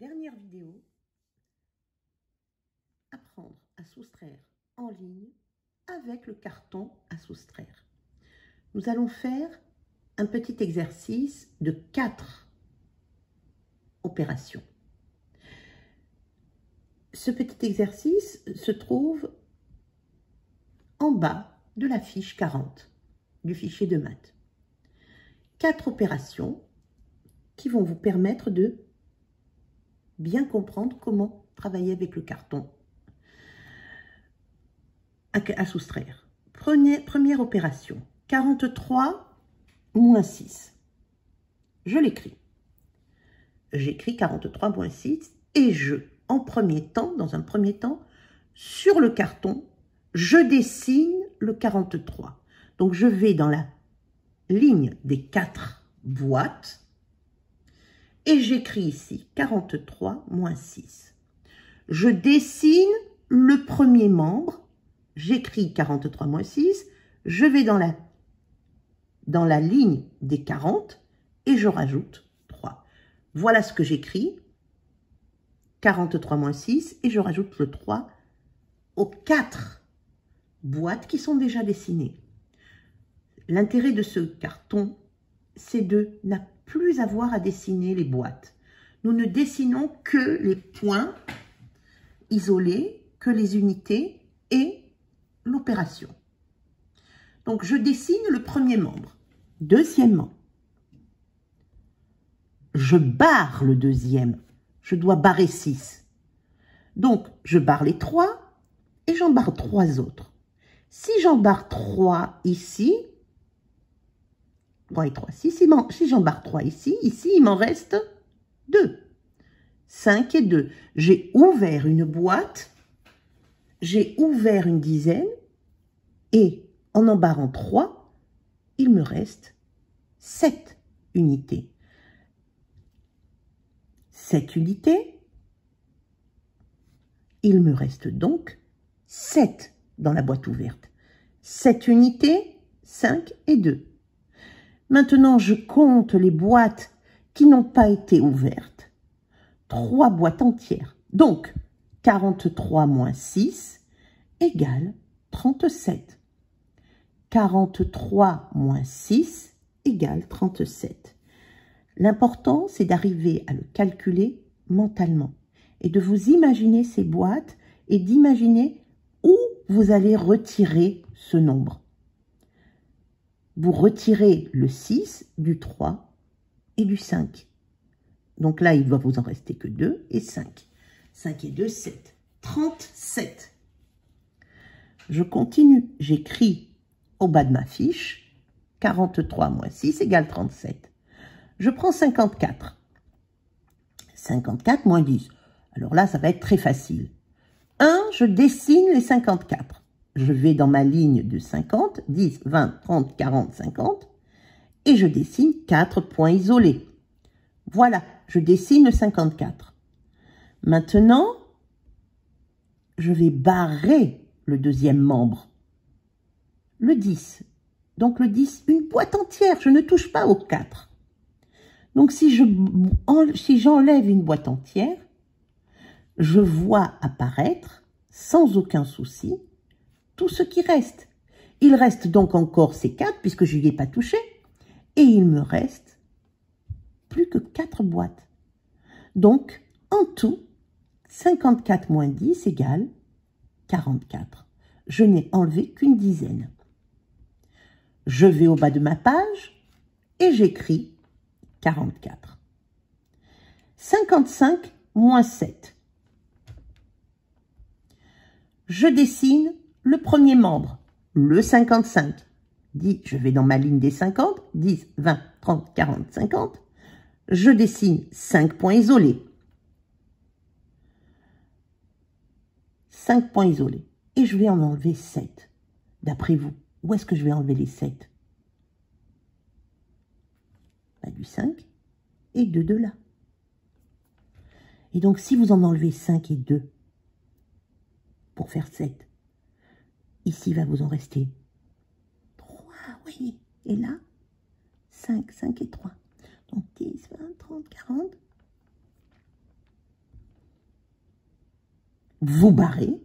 Dernière vidéo, apprendre à soustraire en ligne avec le carton à soustraire. Nous allons faire un petit exercice de 4 opérations. Ce petit exercice se trouve en bas de la fiche 40 du fichier de maths. 4 opérations qui vont vous permettre de bien comprendre comment travailler avec le carton à soustraire. Première opération, 43 moins 6. Je l'écris. J'écris 43 moins 6 et dans un premier temps, sur le carton, je dessine le 43. Donc, je vais dans la ligne des 4 boîtes et j'écris ici 43 moins 6. Je dessine le premier membre, j'écris 43 moins 6, je vais dans la ligne des 40 et je rajoute 3. Voilà ce que j'écris, 43 moins 6, et je rajoute le 3 aux 4 boîtes qui sont déjà dessinées. L'intérêt de ce carton, c'est de ne plus avoir à dessiner les boîtes. Nous ne dessinons que les points isolés, que les unités et l'opération. Donc, je dessine le premier membre. Deuxièmement, je barre le deuxième. Je dois barrer 6. Donc, je barre les 3 et j'en barre 3 autres. Si j'en barre 3 ici, 3 et 3, si j'en barre 3 ici, il m'en reste 2. 5 et 2. J'ai ouvert une boîte, j'ai ouvert une dizaine, et en barrant 3, il me reste 7 unités. 7 unités, il me reste donc 7 dans la boîte ouverte. 7 unités, 5 et 2. Maintenant, je compte les boîtes qui n'ont pas été ouvertes. 3 boîtes entières. Donc, 43 moins 6 égale 37. 43 moins 6 égale 37. L'important, c'est d'arriver à le calculer mentalement et de vous imaginer ces boîtes et d'imaginer où vous allez retirer ce nombre. Vous retirez le 6 du 3 et du 5. Donc là, il va vous en rester que 2 et 5. 5 et 2, 7. 37. Je continue. J'écris au bas de ma fiche 43 moins 6 égale 37. Je prends 54. 54 moins 10. Alors là, ça va être très facile. 1, je dessine les 54. Je vais dans ma ligne de 50, 10, 20, 30, 40, 50, et je dessine 4 points isolés. Voilà, je dessine le 54. Maintenant, je vais barrer le deuxième membre, le 10. Donc le 10, une boîte entière, je ne touche pas au 4. Donc si j'enlève une boîte entière, je vois apparaître, sans aucun souci, tout ce qui reste. Il reste donc encore ces 4, puisque je n'y ai pas touché, et il me reste plus que 4 boîtes. Donc, en tout, 54 moins 10 égale 44. Je n'ai enlevé qu'une dizaine. Je vais au bas de ma page et j'écris 44. 55 moins 7. Je dessine le premier membre, le 55. Je vais dans ma ligne des 50, 10, 20, 30, 40, 50. Je dessine 5 points isolés. 5 points isolés. Et je vais en enlever 7. D'après vous, où est-ce que je vais enlever les 7? Du 5 et 2 de là. Et donc, si vous en enlevez 5 et 2 pour faire 7, ici, il va vous en rester 3, oui. Et là, 5, 5 et 3. Donc, 10, 20, 30, 40. vous barrez.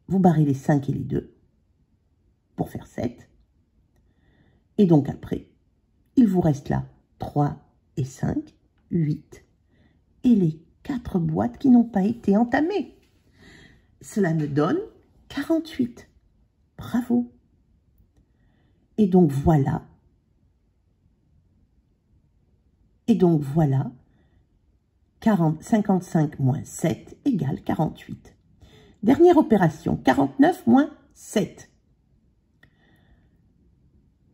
Vous barrez les 5 et les 2 pour faire 7. Et donc après, il vous reste là 3 et 5, 8 et les 4 boîtes qui n'ont pas été entamées. Cela me donne 48. Bravo. Et donc voilà. 55 moins 7 égale 48. Dernière opération, 49 moins 7.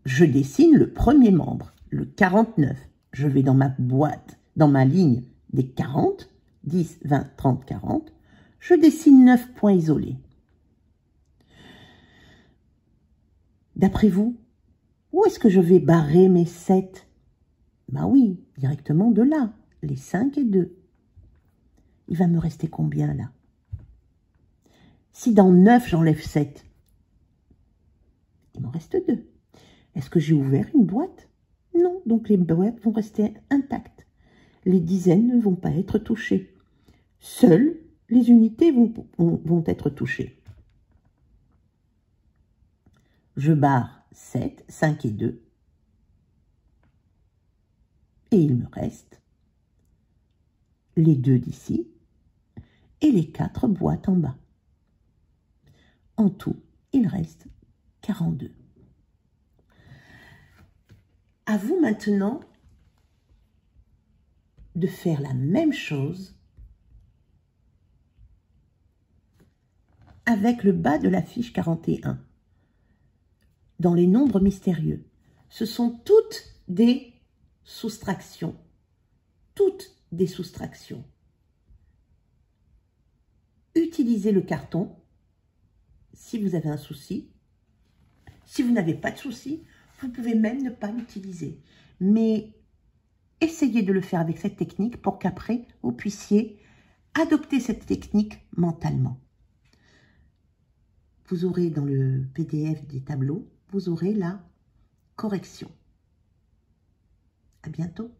Je dessine le premier membre, le 49. Je vais dans ma boîte, dans ma ligne des 40, 10, 20, 30, 40. Je dessine 9 points isolés. D'après vous, où est-ce que je vais barrer mes 7? Ben oui, directement de là, les 5 et 2. Il va me rester combien là? Si dans 9, j'enlève 7, il m'en reste 2. Est-ce que j'ai ouvert une boîte? Non, donc les boîtes vont rester intactes. Les dizaines ne vont pas être touchées. Seules les unités vont être touchées. Je barre 7, 5 et 2. Et il me reste les 2 d'ici et les 4 boîtes en bas. En tout, il reste 42. À vous maintenant de faire la même chose avec le bas de la fiche 41. Dans les nombres mystérieux, ce sont toutes des soustractions. Toutes des soustractions. Utilisez le carton si vous avez un souci. Si vous n'avez pas de souci, vous pouvez même ne pas l'utiliser. Mais essayez de le faire avec cette technique pour qu'après, vous puissiez adopter cette technique mentalement. Vous aurez dans le PDF des tableaux, vous aurez la correction. À bientôt.